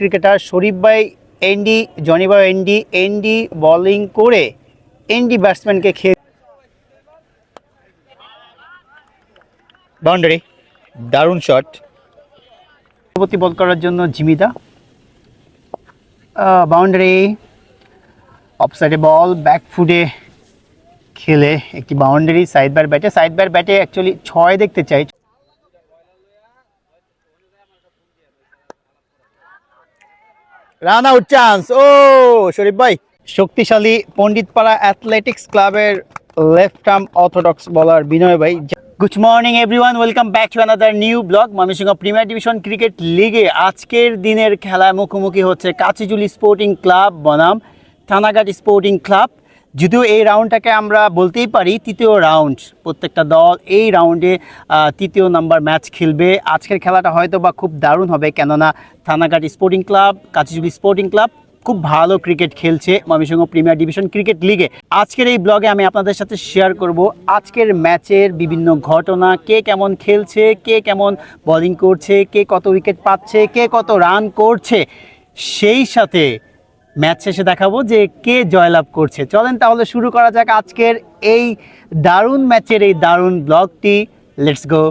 Cricketer Sharif ভাই ND, Jony ভাই ND bowling করে এনডি ব্যাটসম্যানকে খেয়ে বাউন্ডারি, দারুণ শট। পরবর্তী বল করার জন্য জিমিদা, বাউন্ডারি, অফসাইডে বল, ব্যাকফুটে খেলে একটি বাউন্ডারি। সাইড বার ব্যাটে অ্যাকচুয়ালি 6 দেখতে চাই। Run out chance. ও শরীফ ভাই, শক্তিশালী পণ্ডিতপাড়া অ্যাথলেটিক্স ক্লাবের left arm orthodox bowler Binoy ভাই। Good morning everyone, welcome back to another new blog. Mymensingh premier division cricket লিগে আজকের দিনের খেলায় মুখোমুখি হচ্ছে কাচিজুলি স্পোর্টিং ক্লাব বনাম থানাঘাট স্পোর্টিং ক্লাব। যদিও এই রাউন্ডটাকে আমরা বলতেই পারি তৃতীয় রাউন্ড, প্রত্যেকটা দল এই রাউন্ডে তৃতীয় নাম্বার ম্যাচ খেলবে। আজকের খেলাটা হয়তো বা খুব দারুণ হবে, কেননা Thanaghat sporting club, কাচিজুলি sporting club খুব ভালো ক্রিকেট খেলছে ময়মনসিংহ প্রিমিয়ার ডিভিশন ক্রিকেট লিগে। আজকের এই ব্লগে আমি আপনাদের সাথে শেয়ার করব আজকের ম্যাচের বিভিন্ন ঘটনা, কে কেমন খেলছে, কে কেমন বোলিং করছে, কে কত উইকেট পাচ্ছে, কে কত রান করছে, সেই সাথে ম্যাচ শেষে দেখাবো যে কে জয়লাভ করছে। চলেন তাহলে শুরু করা যাক আজকের এই দারুণ ম্যাচের এই দারুণ ব্লগটি। Let's go.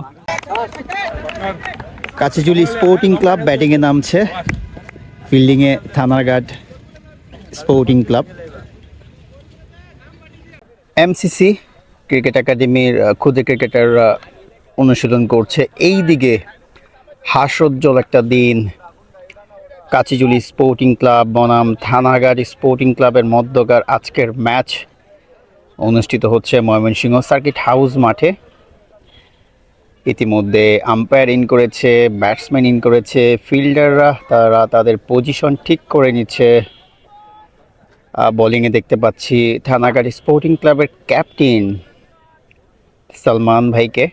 Kachijhuli sporting club ব্যাটিংয়ে নামছে, ফিল্ডিংয়ে Thanaghat sporting club. MCC cricket একাডেমির ক্ষুদে ক্রিকেটাররা অনুশীলন করছে। এই দিকে হাস্যোজ্জ্বল একটা দিন, কাচিজুলি স্পোর্টিং ক্লাব বনাম থানাঘাট স্পোর্টিং ক্লাবের মধ্যকার আজকের ম্যাচ অনুষ্ঠিত হচ্ছে ময়মনসিংহ সার্কিট হাউস মাঠে। ইতিমধ্যে আম্পায়ার ইন করেছে, ব্যাটসম্যান ইন করেছে, ফিল্ডাররা তারা তাদের পজিশন ঠিক করে নিচ্ছে। বোলিংয়ে দেখতে পাচ্ছি থানাঘাট স্পোর্টিং ক্লাবের ক্যাপ্টেন সালমান ভাইকে।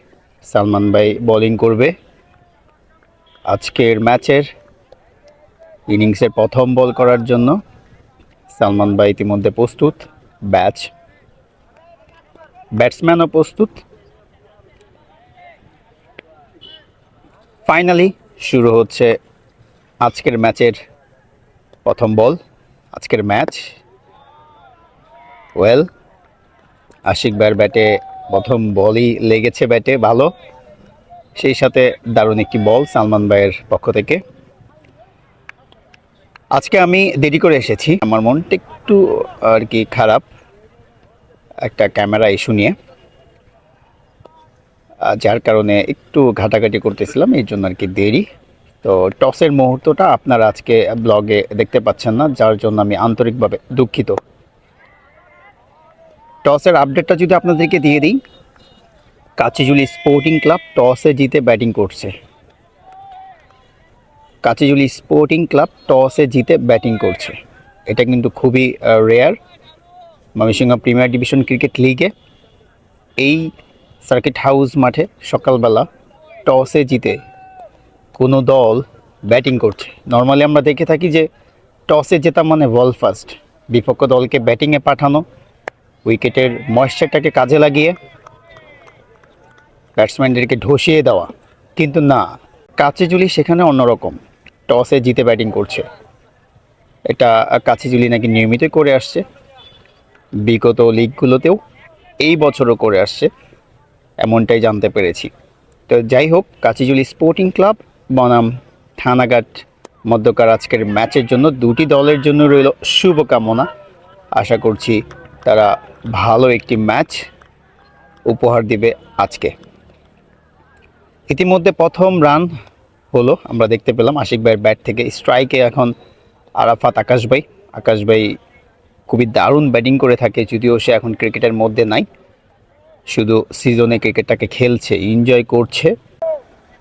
সালমান ভাই বোলিং করবে আজকের ম্যাচের ইনিংসের প্রথম বল করার জন্য। সালমান ভাই ইতিমধ্যে প্রস্তুত, ব্যাটসম্যানও প্রস্তুত। ফাইনালি শুরু হচ্ছে আজকের ম্যাচের প্রথম বল। আজকের ম্যাচ আশিক ভাইয়ের ব্যাটে প্রথম বলই লেগেছে ব্যাটে ভালো, সেই সাথে দারুণ একটি বল সালমান ভাইয়ের পক্ষ থেকে। আজকে আমি দেরি করে এসেছি, আমার মনটা একটু আর কি খারাপ একটা ক্যামেরা ইস্যু নিয়ে, যার কারণে একটু ঘাটাঘাটি করতেছিলাম, এই জন্য আর কি দেরি। তো টসের মুহূর্তটা আপনারা আজকে ব্লগে দেখতে পাচ্ছেন না, যার জন্য আমি আন্তরিকভাবে দুঃখিত। টসের আপডেটটা যদি আপনাদেরকে দিয়ে দিই, কাচিজুলি স্পোর্টিং ক্লাব টসে জিতে ব্যাটিং করছে। কাচিজুলি স্পোর্টিং ক্লাব টসে জিতে ব্যাটিং করছে, এটা কিন্তু খুবই rare Mymensingh premier division cricket লিগে। এই সার্কিট হাউস মাঠে সকালবেলা টসে জিতে কোনো দল ব্যাটিং করছে। নর্মালি আমরা দেখে থাকি যে টসে জেতা মানে বল ফার্স্ট, বিপক্ষ দলকে ব্যাটিংয়ে পাঠানো, উইকেটের ময়েশ্চারটাকে কাজে লাগিয়ে ব্যাটসম্যানদেরকে ঢসিয়ে দেওয়া। কিন্তু না, কাচিজুলি সেখানে অন্যরকম, টসে জিতে ব্যাটিং করছে। এটা কাচিজুলি নাকি নিয়মিতই করে আসছে, বিগত লিগগুলোতেও এই বছরও করে আসছে, এমনটাই জানতে পেরেছি। তো যাই হোক, কাচিজুলি স্পোর্টিং ক্লাব বনাম থানাঘাট মধ্যকার আজকের ম্যাচের জন্য দুটি দলের জন্য রইল শুভকামনা। আশা করছি তারা ভালো একটি ম্যাচ উপহার দিবে আজকে। ইতিমধ্যে প্রথম রান হলো, আমরা দেখতে পেলাম আশিক ভাইয়ের ব্যাট থেকে। স্ট্রাইকে এখন আরাফাত আকাশ ভাই খুবই দারুণ ব্যাটিং করে থাকে, যদিও সে এখন ক্রিকেটের মধ্যে নাই, শুধু সিজনে ক্রিকেটটাকে খেলছে, এনজয় করছে।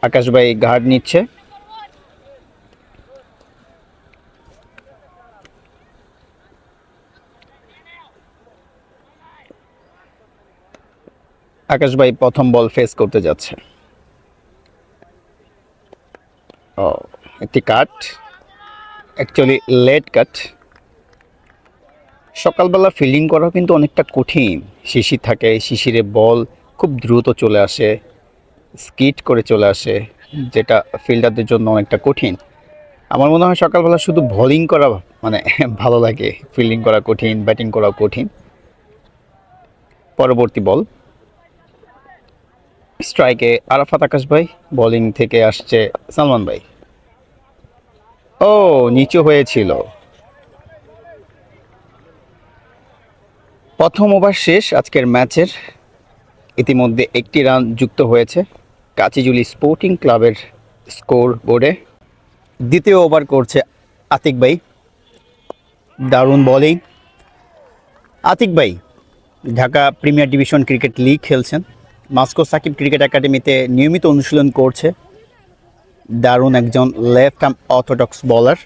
আকাশ ভাই গার্ড নিচ্ছে, আকাশ ভাই প্রথম বল ফেস করতে যাচ্ছে। একটি কাট, অ্যাকচুয়ালি লেট কাট। সকালবেলা ফিল্ডিং করা কিন্তু অনেকটা কঠিন, শিশির থাকে, শিশিরে বল খুব দ্রুত চলে আসে, স্কিড করে চলে আসে, যেটা ফিল্ডারদের জন্য অনেকটা কঠিন। আমার মনে হয় সকালবেলা শুধু বোলিং করা মানে ভালো লাগে, ফিল্ডিং করা কঠিন, ব্যাটিং করা কঠিন। পরবর্তী বল, স্ট্রাইকে আরাফাত আকাশ ভাই, বোলিং থেকে আসছে সালমান ভাই। ও নিচু হয়েছিল। প্রথম ওভার শেষ আজকের ম্যাচের। ইতিমধ্যে একটি রান যুক্ত হয়েছে কাচিজুলি স্পোর্টিং ক্লাবের স্কোর বোর্ডে। দ্বিতীয় ওভার করছে আতিক ভাই, দারুণ বোলিং। আতিক ভাই Dhaka premier division cricket league খেলছেন, মাস্কো সাকিব ক্রিকেট একাডেমিতে নিয়মিত অনুশীলন করছে। দারুণ একজন left arm orthodox bowler.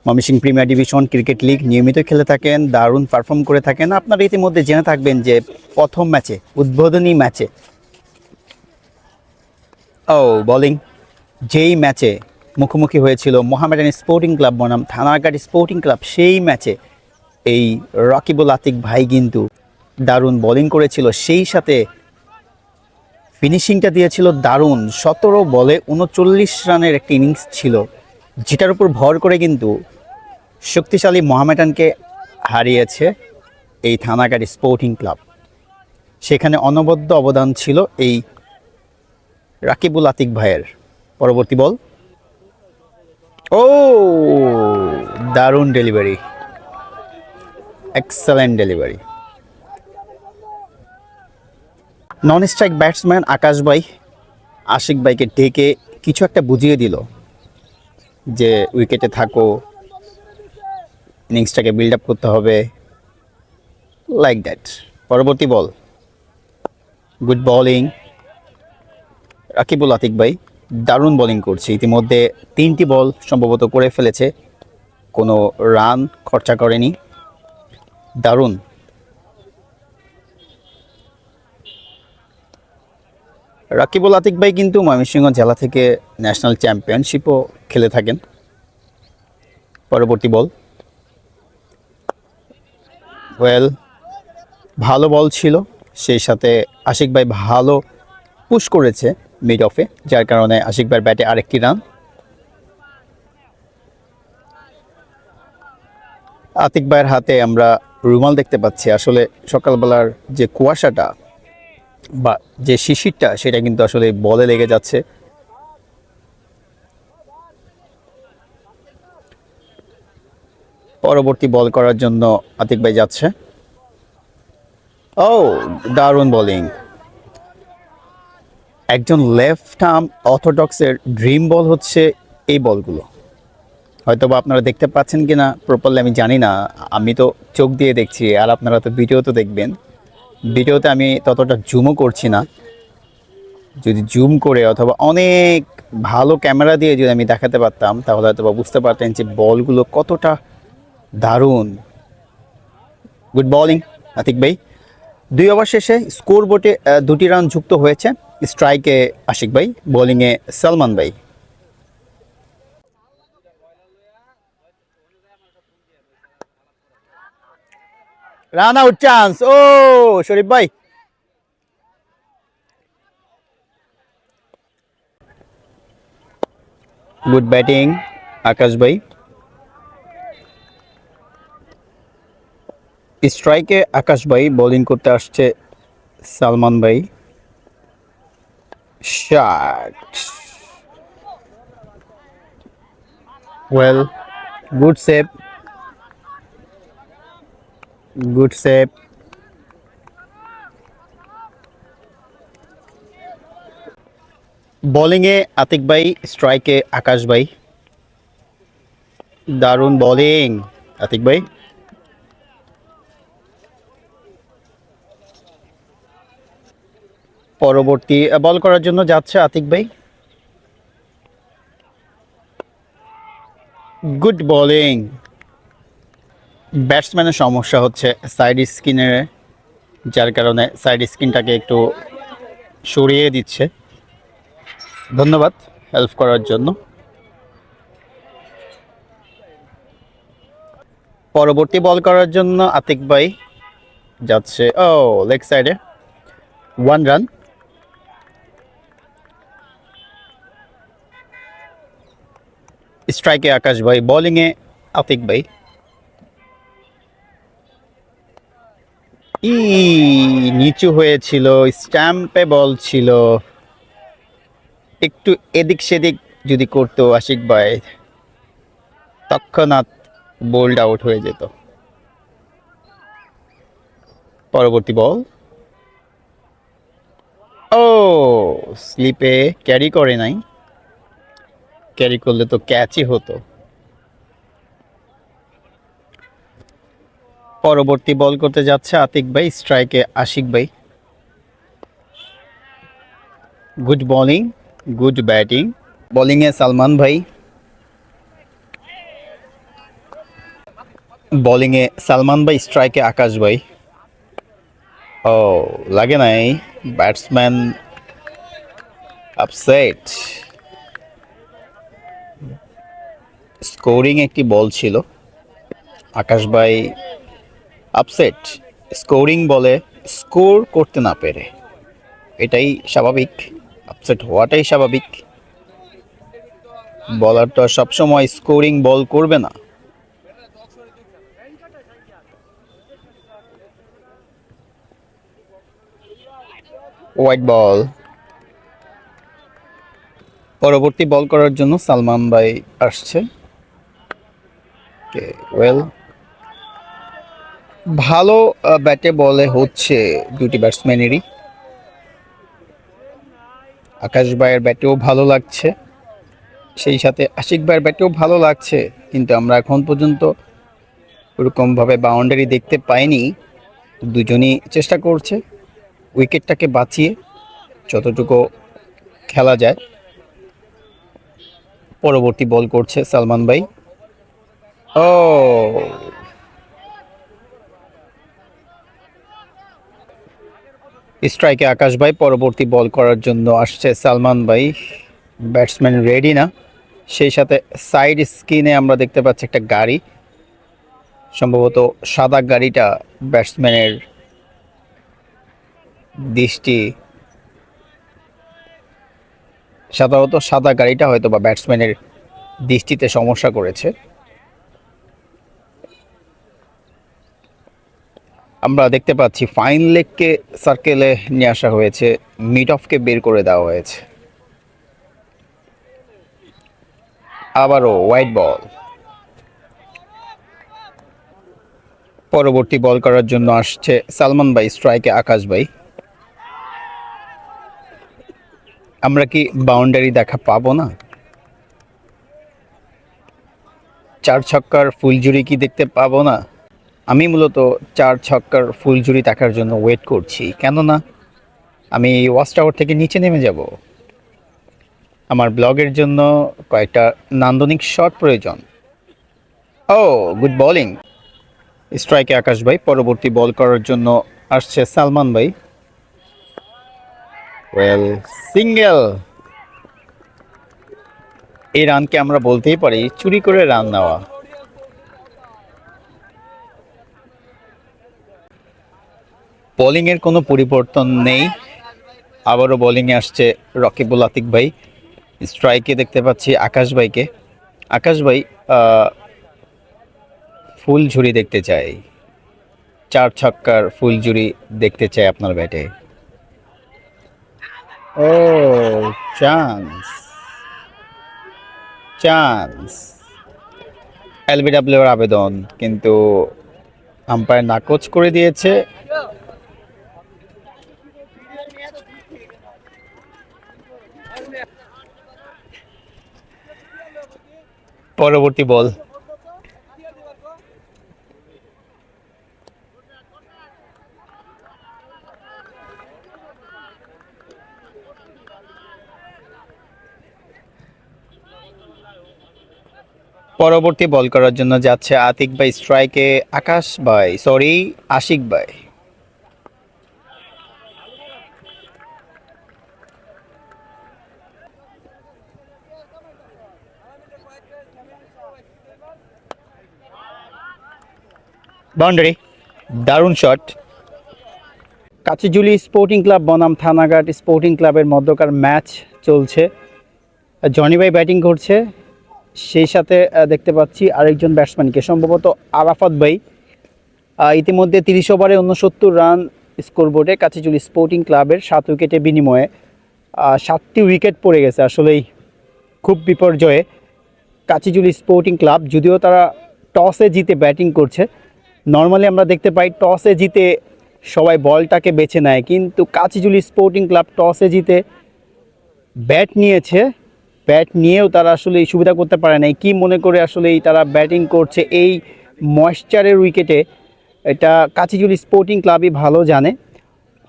Mymensingh premier division cricket league নিয়মিত খেলে থাকেন, দারুণ পারফর্ম করে থাকেন। আপনারা ইতিমধ্যে জেনে থাকবেন যে প্রথম ম্যাচে, উদ্বোধনী ম্যাচে, বোলিং, যেই ম্যাচে মুখোমুখি হয়েছিল মোহামেডান স্পোর্টিং ক্লাব বনাম থানারঘাট স্পোর্টিং ক্লাব, সেই ম্যাচে এই রাকিবুল আতিক ভাই কিন্তু দারুণ বোলিং করেছিল, সেই সাথে ফিনিশিংটা দিয়েছিল দারুণ। 17 বলে 39 রানের একটি ইনিংস ছিল, যেটার উপর ভর করে কিন্তু শক্তিশালী মোহামেডানকে হারিয়েছে এই থানাঘাট স্পোর্টিং ক্লাব। সেখানে অনবদ্য অবদান ছিল এই রাকিবুল আতিক ভাইয়ের। পরবর্তী বল, দারুণ delivery, excellent delivery. Non strike batsman Akash ভাই আশিক ভাইকে ডেকে কিছু একটা বুঝিয়ে দিল যে উইকেটে থাকো, ইনিংসটাকে বিল্ড আপ করতে হবে, লাইক দ্যাট। পরবর্তী বল, গুড বোলিং। রাকিবুল আতিক ভাই দারুণ বোলিং করছে, ইতিমধ্যে 3টি বল সম্ভবত করে ফেলেছে, কোনো রান খরচা করেনি, দারুণ। রাকিবুল আতিক ভাই কিন্তু ময়মনসিংহ জেলা থেকে ন্যাশনাল চ্যাম্পিয়নশিপও খেলে থাকেন। পরবর্তী বল, ভালো বল ছিল, সেই সাথে আশিক ভাই ভালো পুশ করেছে মিড অফে, যার কারণে আশিক ভাইয়ের ব্যাটে আরেকটি রান। আতিক ভাইয়ের হাতে আমরা রুমাল দেখতে পাচ্ছি। আসলে সকালবেলার যে কুয়াশাটা বা যে শিশিরটা, সেটা কিন্তু আসলে বলে লেগে যাচ্ছে। পরবর্তী বল করার জন্য আতিক ভাই যাচ্ছে। দারুণ বোলিং। একজন লেফট আর্ম অর্থোডক্সের ড্রিম বল হচ্ছে এই বলগুলো। হয়তো বা আপনারা দেখতে পাচ্ছেন কি না প্রপারলি আমি জানি না, আমি তো চোখ দিয়ে দেখছি, আর আপনারা তো ভিডিওতে দেখবেন। ভিডিওতে আমি ততটা জুমও করছি না। যদি জুম করে অথবা অনেক ভালো ক্যামেরা দিয়ে যদি আমি দেখাতে পারতাম, তাহলে হয়তো বা বুঝতে পারতেন যে বলগুলো কতটা দারুণ। গুড বোলিং আতিক ভাই। 2 ওভার শেষে স্কোর বোর্ডে 2টি রান যুক্ত হয়েছে। স্ট্রাইকে আশিক ভাই, বোলিংয়ে সালমান ভাই। রান আউট চান্স, শরীফ ভাই। গুড ব্যাটিং আকাশ ভাই। স্ট্রাইকে আকাশ ভাই, বোলিং করতে আসছে সালমান ভাই। Shot, good save, good save. বোলিংয়ে আতিক ভাই, স্ট্রাইকে আকাশ ভাই। দারুণ বোলিং আতিক ভাই। পরবর্তী বল করার জন্য যাচ্ছে আতিক ভাই। Good bowling. ব্যাটসম্যানের সমস্যা হচ্ছে সাইড স্কিনের, যার কারণে সাইড স্কিনটাকে একটু সরিয়ে দিচ্ছে। ধন্যবাদ হেল্প করার জন্য। পরবর্তী বল করার জন্য আতিক ভাই যাচ্ছে লেগ সাইডে, 1 রান। স্ট্রাইকে আকাশ ভাই, বোলিংয়ে আতিক ভাই। নিচু হয়েছিল, স্ট্যাম্পে বল ছিল, একটু এদিক সেদিক যদি করতো আশিক ভাই তৎক্ষণাৎ বোল্ড আউট হয়ে যেত। পরবর্তী বল, ও স্লিপে ক্যারি করে নাই, ক্যারি করলে তো ক্যাচই হতো। পরবর্তী বল করতে যাচ্ছে আতিক ভাই, স্ট্রাইকে আশিক ভাই। Good bowling, good batting. বোলিংয়ে সালমান ভাই, বোলিংয়ে সালমান ভাই, স্ট্রাইকে আকাশ ভাই। ও লাগে নাই, ব্যাটসম্যান আপসেট। স্কোরিং একটি বল ছিল, আকাশ ভাই আপসেট স্কোরিং বলে স্কোর করতে না পেরে। এটাই স্বাভাবিক, আপসেট হওয়াটাই স্বাভাবিক। বলার তো আর সবসময় স্কোরিং বল করবে না। White ball. পরবর্তী বল করার জন্য সালমান ভাই আসছে। ওয়েল, ভালো ব্যাটে বলে হচ্ছে দুটি ব্যাটসম্যানেরই। আকাশ ভাইয়ের ব্যাটেও ভালো লাগছে, সেই সাথে আশিক ভাইয়ের ব্যাটেও ভালো লাগছে, কিন্তু আমরা এখন পর্যন্ত ওরকমভাবে বাউন্ডারি দেখতে পাইনি। দুজনই চেষ্টা করছে উইকেটটাকে বাঁচিয়ে যতটুকু খেলা যায়। পরবর্তী বল করছে সালমান ভাই। ও স্ট্রাইকে আকাশ ভাই, পরবর্তী বল করার জন্য আসছে সালমান ভাই। ব্যাটসম্যান রেডি না, সেই সাথে সাইড স্ক্রিনে আমরা দেখতে পাচ্ছি একটা গাড়ি, সম্ভবত সাদা গাড়িটা ব্যাটসম্যানের দৃষ্টি, সাধারণত সাদা গাড়িটা হয়তো বা ব্যাটসম্যানের দৃষ্টিতে সমস্যা করেছে। আমরা দেখতে পাচ্ছি ফাইন লেগকে সার্কেলে নিয়ে আসা হয়েছে, মিড অফকে বের করে দেওয়া হয়েছে। আবারও হোয়াইট বল। পরবর্তী বল করার জন্য আসছে সালমান ভাই, স্ট্রাইকে আকাশ ভাই। আমরা কি বাউন্ডারি দেখা পাবো না? 4 ছক্কার ফুলঝুরি কি দেখতে পাবো না? আমি মূলত 4 ছক্কার ফুলঝুরি দেখার জন্য ওয়েট করছি, কেননা আমি ওয়াচ টাওয়ার থেকে নিচে নেমে যাব। আমার ব্লগের জন্য কয়েকটা নান্দনিক শট প্রয়োজন। ও গুড বোলিং, স্ট্রাইকে আকাশ ভাই। পরবর্তী বল করার জন্য আসছে সালমান ভাই। Well, single. এই রানকে আমরা বলতেই পারি চুরি করে রান নেওয়া। বোলিংয়ের কোনো পরিবর্তন নেই, আবারও বোলিংয়ে আসছে রকিবুল আতিক ভাই। স্ট্রাইকে দেখতে পাচ্ছি আকাশ ভাইকে। আকাশ ভাই ফুল ঝুরি দেখতে চাই, 4 ছক্কার ফুল ঝুরি দেখতে চাই আপনার ব্যাটে। ও চান্স, চান্স। এলবিডব্লিউর আবেদন, কিন্তু আম্পায়ার নাকচ করে দিয়েছে। পরবর্তী বল, পরবর্তী বল করার জন্য যাচ্ছে আতিক ভাই, স্ট্রাইকে আকাশ ভাই, সরি আশিক ভাই। বাউন্ডারি, দারুণ শট। কাচিজুলি স্পোর্টিং ক্লাব বনাম থানাঘাট স্পোর্টিং ক্লাবের মধ্যকার ম্যাচ চলছে। জনি ভাই ব্যাটিং করছে, সেই সাথে দেখতে পাচ্ছি আরেকজন ব্যাটসম্যানকে, সম্ভবত আরাফাত ভাই। ইতিমধ্যে 30 ওভারে 69 রান স্কোরবোর্ডে কাচিজুলি স্পোর্টিং ক্লাবের 7 উইকেটের বিনিময়ে 7টি উইকেট পড়ে গেছে। আসলেই খুব বিপর্যয়ে কাচিজুলি স্পোর্টিং ক্লাব, যদিও তারা টসে জিতে ব্যাটিং করছে। নর্মালি আমরা দেখতে পাই টসে জিতে সবাই বলটাকে বেছে নেয়, কিন্তু কাচিজুলি স্পোর্টিং ক্লাব টসে জিতে ব্যাট নিয়েছে। ব্যাট নিয়েও তারা আসলে এই সুবিধা করতে পারে নাই। কি মনে করে আসলেই তারা ব্যাটিং করছে এই ময়েশ্চারের উইকেটে, এটা কাচিজুলি স্পোর্টিং ক্লাবই ভালো জানে।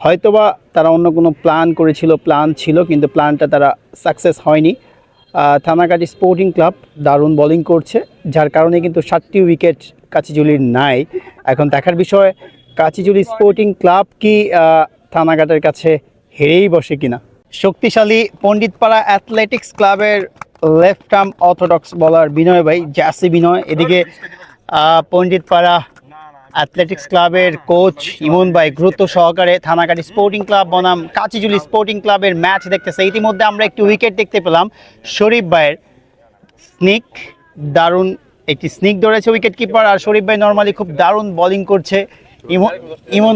হয়তোবা তারা অন্য কোনো প্ল্যান ছিল, কিন্তু প্ল্যানটা তারা সাকসেস হয়নি। থানাকাটি স্পোর্টিং ক্লাব দারুণ বোলিং করছে, যার কারণে কিন্তু 7টি উইকেট কাচিজুলির নাই। এখন দেখার বিষয় কাচিজুলি স্পোর্টিং ক্লাব কি থানাঘাটের কাছে হেরেই বসে কিনা। শক্তিশালী পণ্ডিতপাড়া অ্যাথলেটিক্স ক্লাবের left arm orthodox bowler Binoy ভাই, জাসি বিনয়। এদিকে পণ্ডিতপাড়া অ্যাথলেটিক্স ক্লাবের কোচ ইমন ভাই গুরুত্ব সহকারে থানাকাটি স্পোর্টিং ক্লাব বনাম কাচিজুলি স্পোর্টিং ক্লাবের ম্যাচ দেখতেছে। ইতিমধ্যে আমরা একটি উইকেট দেখতে পেলাম শরীফ ভাইয়ের। স্নিক, দারুণ একটি স্নিক ধরেছে উইকেট কিপার। আর শরীফ ভাই নর্মালি খুব দারুণ বোলিং করছে। ইমন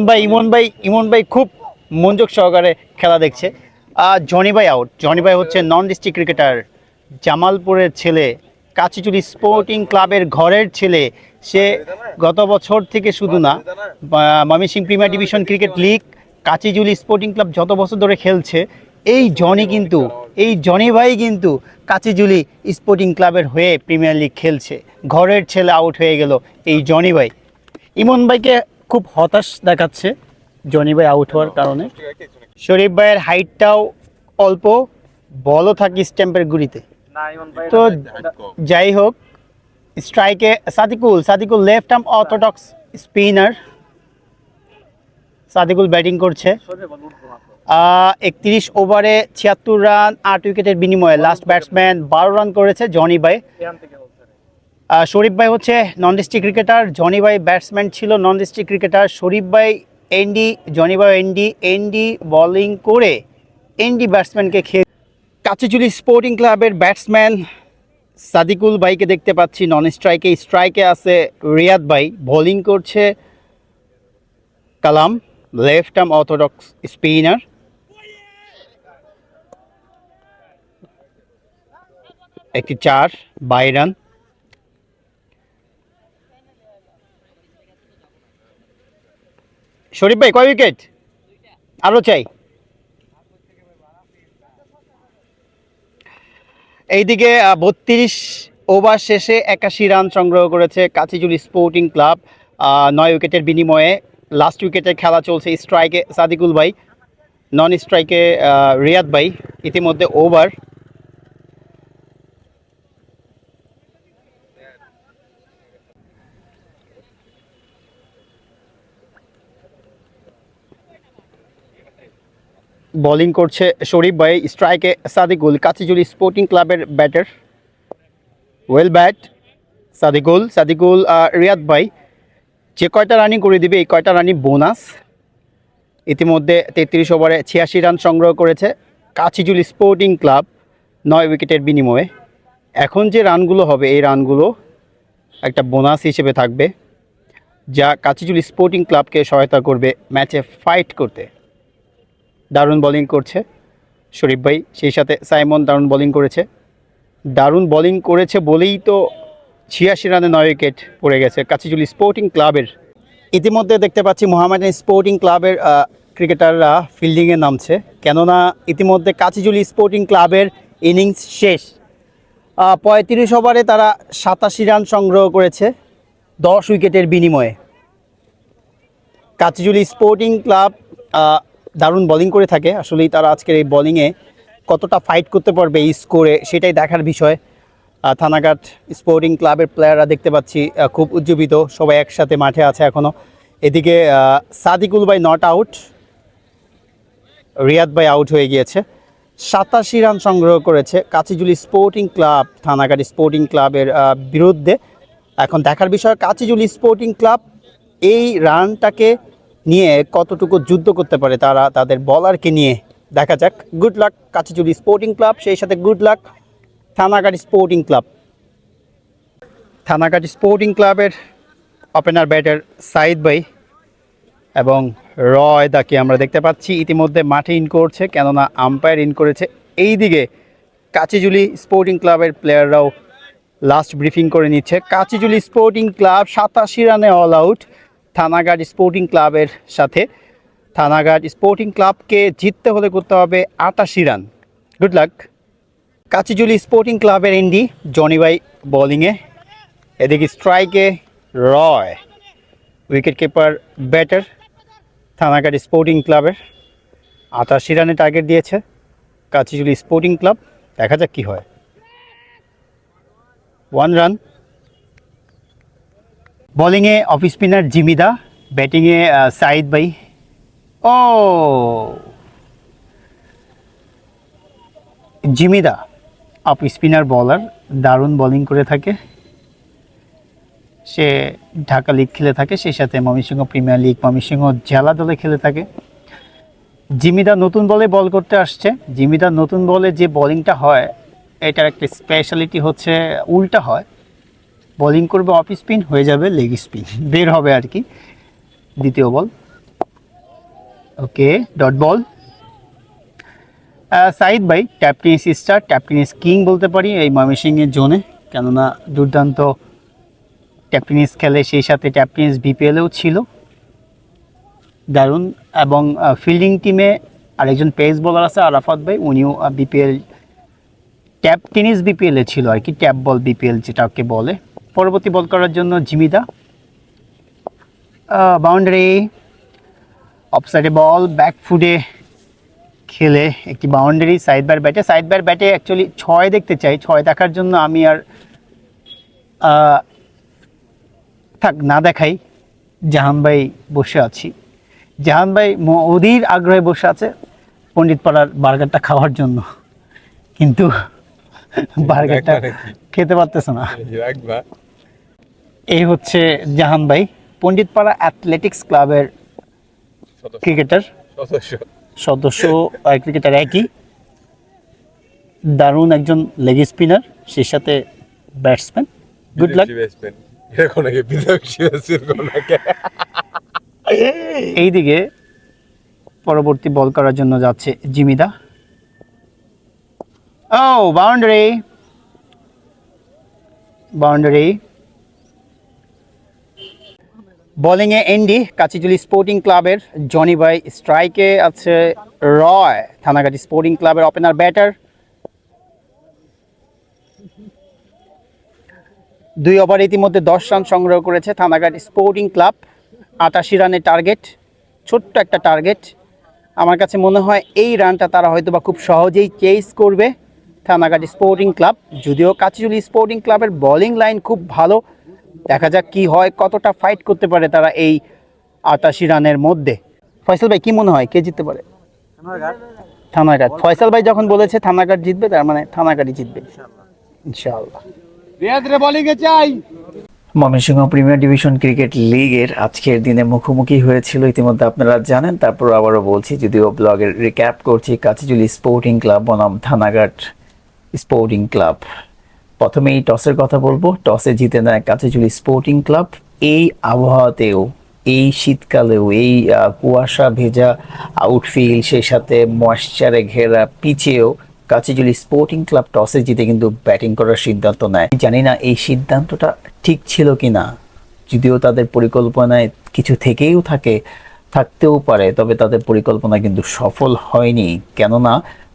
ভাই খুব মনোযোগ সহকারে খেলা দেখছে। জনি ভাই আউট। জনি ভাই হচ্ছে নন ডিস্ট্রিক্ট ক্রিকেটার, জামালপুরের ছেলে, কাচিজুলি স্পোর্টিং ক্লাবের ঘরের ছেলে। সে গত বছর থেকে শুধু না, Mymensingh premier division cricket league, Kachijhuli sporting club যত বছর ধরে খেলছে, এই জনি ভাই কিন্তু কাচিজুলি স্পোর্টিং ক্লাবের হয়ে প্রিমিয়ার লিগ খেলছে। ঘরের ছেলে আউট হয়ে গেল এই জনি ভাই। ইমন ভাইকে খুব হতাশ দেখাচ্ছে জনি ভাই আউট হওয়ার কারণে। শরীফ ভাইয়ের হাইটটাও অল্প, বলও থাকে স্ট্যাম্পের গুড়িতে। তো যাই হোক, স্ট্রাইকে Sadikul left arm orthodox spinner. Sadikul batting করছে। 31 ওভারে 76 রান 8 উইকেটের বিনিময়ে লাস্ট ব্যাটসম্যান 12 রান করেছে জনি ভাই। শরীফ ভাই হচ্ছে নন ডিস্ট্রিক্ট ক্রিকেটার, জনি ভাই ব্যাটসম্যান ছিল নন ডিস্ট্রিক্ট ক্রিকেটার। শরীফ ভাই এনডি, জনি ভাই এনডি বোলিং করে এনডি ব্যাটসম্যানকে খেয়ে। কাচিজুলি স্পোর্টিং ক্লাবের ব্যাটসম্যান সাদিকুল ভাইকে দেখতে পাচ্ছি নন স্ট্রাইকে। স্ট্রাইকে আছে রিয়াদ ভাই, বোলিং করছে কালাম, লেফট আর্ম অর্থোডক্স স্পিনার। একটি 4 22 রান। শরীফ ভাই কয় উইকেট? আরো চাই। এইদিকে 32 ওভার শেষে 81 রান সংগ্রহ করেছে কাচিজুলি স্পোর্টিং ক্লাব 9 উইকেটের বিনিময়ে। লাস্ট উইকেটে খেলা চলছে। স্ট্রাইকে সাদিকুল ভাই, নন স্ট্রাইকে রিয়াদ ভাই। ইতিমধ্যে ওভার। বোলিং করছে শরীফ ভাই, স্ট্রাইকে সাদিকুল, কাচিজুলি স্পোর্টিং ক্লাবের batter. Well bat Sadikul Riyad ভাই যে কয়টা রানিং করে দিবে, এই কয়টা রানিং বোনাস। ইতিমধ্যে 33 ওভারে 86 রান সংগ্রহ করেছে কাচিজুলি স্পোর্টিং ক্লাব 9 উইকেটের বিনিময়ে। এখন যে রানগুলো হবে, এই রানগুলো একটা বোনাস হিসেবে থাকবে, যা কাচিজুলি স্পোর্টিং ক্লাবকে সহায়তা করবে ম্যাচে ফাইট করতে। দারুণ বোলিং করছে শরীফ ভাই, সেই সাথে সাইমন দারুণ বোলিং করেছে বলেই তো 86 রানে 9 উইকেট পড়ে গেছে কাচিজুলি স্পোর্টিং ক্লাবের। ইতিমধ্যে দেখতে পাচ্ছি মোহামেডান স্পোর্টিং ক্লাবের ক্রিকেটাররা ফিল্ডিংয়ে নামছে, কেননা ইতিমধ্যে কাচিজুলি স্পোর্টিং ক্লাবের ইনিংস শেষ। 35 ওভারে তারা 87 রান সংগ্রহ করেছে 10 উইকেটের বিনিময়ে। কাচিজুলি স্পোর্টিং ক্লাব দারুণ বোলিং করে থাকে। আসলেই তারা আজকের এই বোলিংয়ে কতটা ফাইট করতে পারবে এই স্কোরে, সেটাই দেখার বিষয়। থানাঘাট স্পোর্টিং ক্লাবের প্লেয়াররা দেখতে পাচ্ছি খুব উজ্জীবিত, সবাই একসাথে মাঠে আছে এখনও। এদিকে সাদিকুল ভাই নট আউট, রিয়াদ ভাই আউট হয়ে গিয়েছে। 87 রান সংগ্রহ করেছে কাচিজুলি স্পোর্টিং ক্লাব থানাঘাট স্পোর্টিং ক্লাবের বিরুদ্ধে। এখন দেখার বিষয় কাচিজুলি স্পোর্টিং ক্লাব এই রানটাকে নিয়ে কতটুকু যুদ্ধ করতে পারে তারা তাদের বলারকে নিয়ে। দেখা যাক। Good luck Kachijhuli sporting club, সেই সাথে good luck Thanaghat sporting club. Thanaghat sporting ক্লাবের ওপেনার ব্যাটার সাইদ ভাই এবং রয় দাকে আমরা দেখতে পাচ্ছি ইতিমধ্যে মাঠে ইন করছে, কেননা আম্পায়ার ইন করেছে। এই দিকে কাচিজুলি স্পোর্টিং ক্লাবের প্লেয়াররাও লাস্ট ব্রিফিং করে নিচ্ছে। কাচিজুলি স্পোর্টিং ক্লাব 87 রানে অল আউট থানাঘাট স্পোর্টিং ক্লাবের সাথে। থানাঘাট স্পোর্টিং ক্লাবকে জিততে হলে করতে হবে 88 run. Good luck. Kachijhuli sporting ক্লাবের এনডি জনি ভাই বোলিংয়ে, এদিকে স্ট্রাইকে Roy, wicket keeper batter Thanaghat sporting ক্লাবের। 88 রানে টার্গেট দিয়েছে কাচিজুলি স্পোর্টিং ক্লাব, দেখা যাক কী হয়। 1 রান। বোলিংয়ে অফ স্পিনার জিমিদা, ব্যাটিংয়ে সাইদ ভাই। ও জিমিদা অফ স্পিনার বলার, দারুণ বোলিং করে থাকে। সে ঢাকা লিগ খেলে থাকে, সেই সাথে ময়মনসিংহ প্রিমিয়ার লিগ, ময়মনসিংহ জেলা দলে খেলে থাকে। জিমিদা নতুন বলে বল করতে আসছে। জিমিদা নতুন বলে যে বোলিংটা হয় এটার একটা স্পেশালিটি হচ্ছে উল্টা হয়, বোলিং করবে অফ স্পিন, হয়ে যাবে লেগ স্পিন, বের হবে আর কি। দ্বিতীয় বল, ওকে, ডট বল। সাইদ ভাই tap tennis star, tap tennis king বলতে পারি এই ময়মনসিংহের জোনে, কেননা দুর্দান্ত ট্যাপ টেনিস খেলে, সেই সাথে ট্যাপ টেনিস বিপিএলেও ছিল, দারুণ। এবং ফিল্ডিং টিমে আরেকজন পেস বোলার আছে আরাফাত ভাই, উনিও বিপিএল ট্যাপ টেনিস বিপিএলে ছিল আর কি, ট্যাপ বল বিপিএল যেটাকে বলে। পরবর্তী বল করার জন্য জিমিদা, বাউন্ডারি, অফসাইডে বল, ব্যাকফুটে খেলে একটি বাউন্ডারি সাইড বার ব্যাটে। সাইড বার ব্যাটে অ্যাকচুয়ালি 6 দেখতে চাই, 6 দেখার জন্য আমি আর থাক না দেখাই, জাহান ভাই বসে আছি। জাহান ভাই অধীর আগ্রহে বসে আছে পণ্ডিতপাড়ার বার্গারটা খাওয়ার জন্য, কিন্তু বার্গারটা খেতে পারতেছে না। এই হচ্ছে জাহান ভাই, পণ্ডিতপাড়া অ্যাথলেটিক্স ক্লাবের ক্রিকেটার সদস্য, ক্রিকেটার একই, দারুণ একজন লেগ স্পিনার, সেই সাথে ব্যাটসম্যান। Good luck. এইদিকে পরবর্তী বল করার জন্য যাচ্ছে জিমিদা। ও বাউন্ডারি, বাউন্ডারি। বোলিংয়ে এনডি কাচিজুলি স্পোর্টিং ক্লাবের জনি ভাই, স্ট্রাইকে আছে রয় থানাঘাট স্পোর্টিং ক্লাবের ওপেনার ব্যাটার। 2 ওভারে ইতিমধ্যে 10 রান সংগ্রহ করেছে থানাঘাট স্পোর্টিং ক্লাব। 88 রানের টার্গেট, ছোট্ট একটা টার্গেট। আমার কাছে মনে হয় এই রানটা তারা হয়তো বা খুব সহজেই চেস করবে থানাঘাট স্পোর্টিং ক্লাব, যদিও কাচিজুলি স্পোর্টিং ক্লাবের বোলিং লাইন খুব ভালো। দেখা যাক কি হয়, কতটা ফাইট করতে পারে তারা এই 88 রানের মধ্যে। ফয়সাল ভাই কি মনে হয় কে জিততে পারে? থানাঘাট। ফয়সাল ভাই যখন বলেছে থানাঘাট জিতবে, তার মানে থানাঘাটই জিতবে ইনশাআল্লাহ। ময়মনসিংহ প্রিমিয়ার ডিভিশন ক্রিকেট লিগের আজকের দিনে মুখোমুখি হয়েছিল, ইতিমধ্যে আপনারা জানেন, তারপর আবারও বলছি, যদিও ব্লগের রিক্যাপ করছি। কাচিজুলি স্পোর্টিং ক্লাব বনাম থানাঘাট স্পোর্টিং ক্লাব। প্রথমেই টসের কথা বলবো, টসে জিতে নেয় কাচিজুলি স্পোর্টিং ক্লাব। এই আবহাওয়াতেও, এই শীতকালেও, এই কুয়াশা ভেজা আউটফিল্ড, সেই সাথে ময়েশ্চারে ঘেরা পিচেও কাচিজুলি স্পোর্টিং ক্লাব টসে জিতে কিন্তু ব্যাটিং করার সিদ্ধান্ত নেয়। জানি না এই সিদ্ধান্তটা ঠিক ছিল কিনা, যদিও তাদের পরিকল্পনায় কিছু থেকেও থাকতেও পারে, তবে তাদের পরিকল্পনা কিন্তু সফল হয়নি, কেননা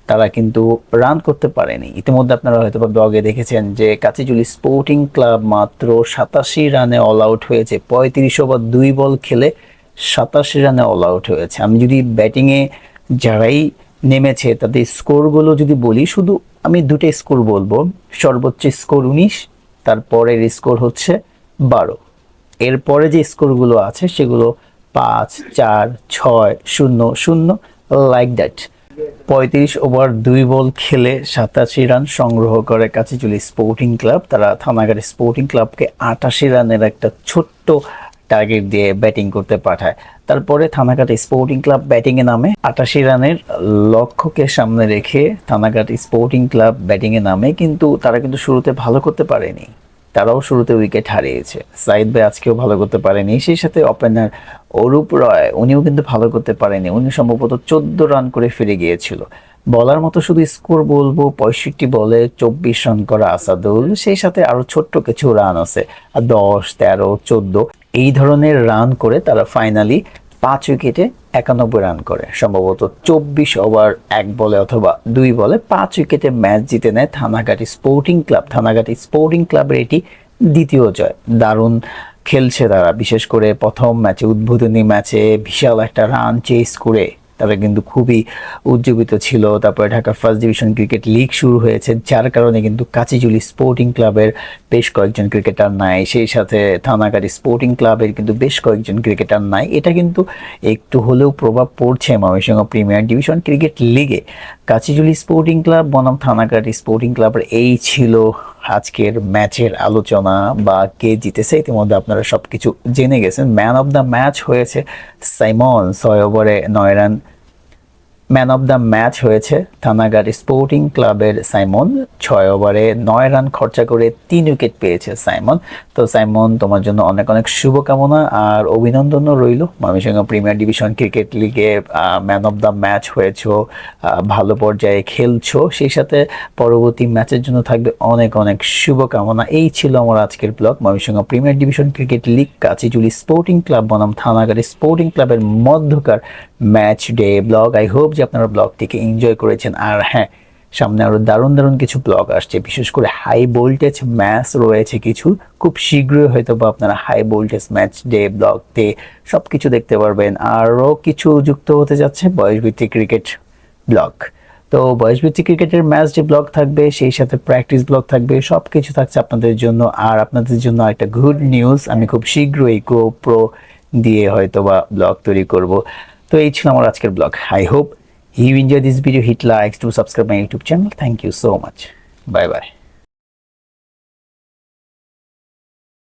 তারা কিন্তু রান করতে পারেনি। ইতিমধ্যে আপনারা হয়তো বা ব্লগে দেখেছেন যে কাচিজুলি স্পোর্টিং ক্লাব মাত্র 87 রানে অল আউট হয়েছে। 35 ওভার 2 বল খেলে 87 রানে অল আউট হয়েছে। আমি যদি ব্যাটিংয়ে যারাই নেমেছে তাদের স্কোরগুলো যদি বলি, শুধু আমি 2টা স্কোর বলবো। সর্বোচ্চ স্কোর 19, তারপরের স্কোর হচ্ছে 12। এরপরে যে স্কোরগুলো আছে সেগুলো 5, 4, 6, 0, 0 লাইক দ্যাট। 35 ওভার 2 বল খেলে 87 রান সংগ্রহ করে কাচিজুলি স্পোর্টিং ক্লাব। তারা থানাঘাট স্পোর্টিং ক্লাবকে 88 রানের একটা ছোট্ট টার্গেট দিয়ে ব্যাটিং করতে পাঠায়। তারপরে থানাঘাট স্পোর্টিং ক্লাব ব্যাটিংয়ে নামে। 88 রানের লক্ষ্যকে সামনে রেখে থানাঘাট স্পোর্টিং ক্লাব ব্যাটিংয়ে নামে, কিন্তু তারা কিন্তু শুরুতে ভালো করতে পারেনি। তারাও শুরুতে উইকেট হারিয়েছে। সাইদ ভাই আজকেও ভালো করতে পারেনি, সেই সাথে ওপেনার অরূপ রয় উনিও কিন্তু ভালো করতে পারেনি, উনি সম্ভবত 14 রান করে ফিরে গিয়েছিল। বলার মতো শুধু স্কোর বলবো, 65 বলে 24 রান করা আসাদুল, সেই সাথে আরো ছোট্ট কিছু রান আছে, 10, 13, 14 এই ধরনের রান করে তারা ফাইনালি 5 উইকেটে 91 রান করে, সম্ভবত 24 ওভার 1 বলে অথবা 2 বলে 5 উইকেটে ম্যাচ জিতে নেয় থানাগাটি স্পোর্টিং ক্লাব। থানাগাটি স্পোর্টিং ক্লাবের এটি দ্বিতীয় জয়। দারুণ খেলছে তারা, বিশেষ করে প্রথম ম্যাচে, উদ্বোধনী ম্যাচে বিশাল একটা রান চেস করে তারা কিন্তু খুবই উজ্জীবিত ছিল। তারপরে Dhaka first division cricket league শুরু হয়েছে, যার কারণে কিন্তু কাচিজুলি স্পোর্টিং ক্লাবের বেশ কয়েকজন ক্রিকেটার নাই, সেই সাথে থানাগাটি স্পোর্টিং ক্লাবের কিন্তু বেশ কয়েকজন ক্রিকেটার নাই। এটা কিন্তু একটু হলেও প্রভাব পড়ছে ময়মনসিংহ প্রিমিয়ার ডিভিশন ক্রিকেট লিগে। কাচিজুলি স্পোর্টিং ক্লাব বনাম থানাগাটি স্পোর্টিং ক্লাবের এই ছিল আজকের ম্যাচের আলোচনা বা কে জিতেছে। ইতিমধ্যে আপনারা সবকিছু জেনে গেছেন। ম্যান অফ দ্য ম্যাচ হয়েছে সাইমন, 6 ওভারে 9 run. Man of the match হয়েছে থানাগাটি স্পোর্টিং ক্লাবের সাইমন, 6 ওভারে 9 রান খরচা করে 3 উইকেট পেয়েছে সাইমন। তো সাইমন, তোমার জন্য অনেক অনেক শুভকামনা আর অভিনন্দনও রইল। ময়মনসিংহ প্রিমিয়ার ডিভিশন ক্রিকেট লিগে ম্যান অফ দ্য ম্যাচ হয়েছো, ভালো পর্যায়ে খেলছো, সেই সাথে পরবর্তী ম্যাচের জন্য থাকবে অনেক অনেক শুভকামনা। এই ছিল আমার আজকের blog. Mymensingh premier division cricket league Kachijhuli sporting club বনাম থানাগাটি স্পোর্টিং ক্লাবের মধ্যকার match day blog. I hope যে আপনারা ব্লগটিকে এনজয় করেছেন। আর হ্যাঁ, সামনে আরো দারুণ দারুণ কিছু ব্লগ আসছে, বিশেষ করে হাই ভোল্টেজ ম্যাচ রয়েছে কিছু, খুব শীঘ্রই হয়তো বা আপনারা হাই ভোল্টেজ ম্যাচ ডে ব্লগতে সবকিছু দেখতে পারবেন। আরও কিছু যুক্ত হতে যাচ্ছে বয়সভিত্তিক ক্রিকেট ব্লগ। তো বয়সভিত্তিক ক্রিকেটের ম্যাচ ডে ব্লগ থাকবে, সেই সাথে প্র্যাকটিস ব্লগ থাকবে, সব কিছু থাকছে আপনাদের জন্য। আর আপনাদের জন্য একটা গুড নিউজ, আমি খুব শীঘ্রই GoPro দিয়ে হয়তো বা ব্লগ তৈরি করব। তো এই ছিল আমার আজকের blog. I hope you enjoy this video. Hit likes to subscribe my YouTube channel. Thank you so much. Bye bye.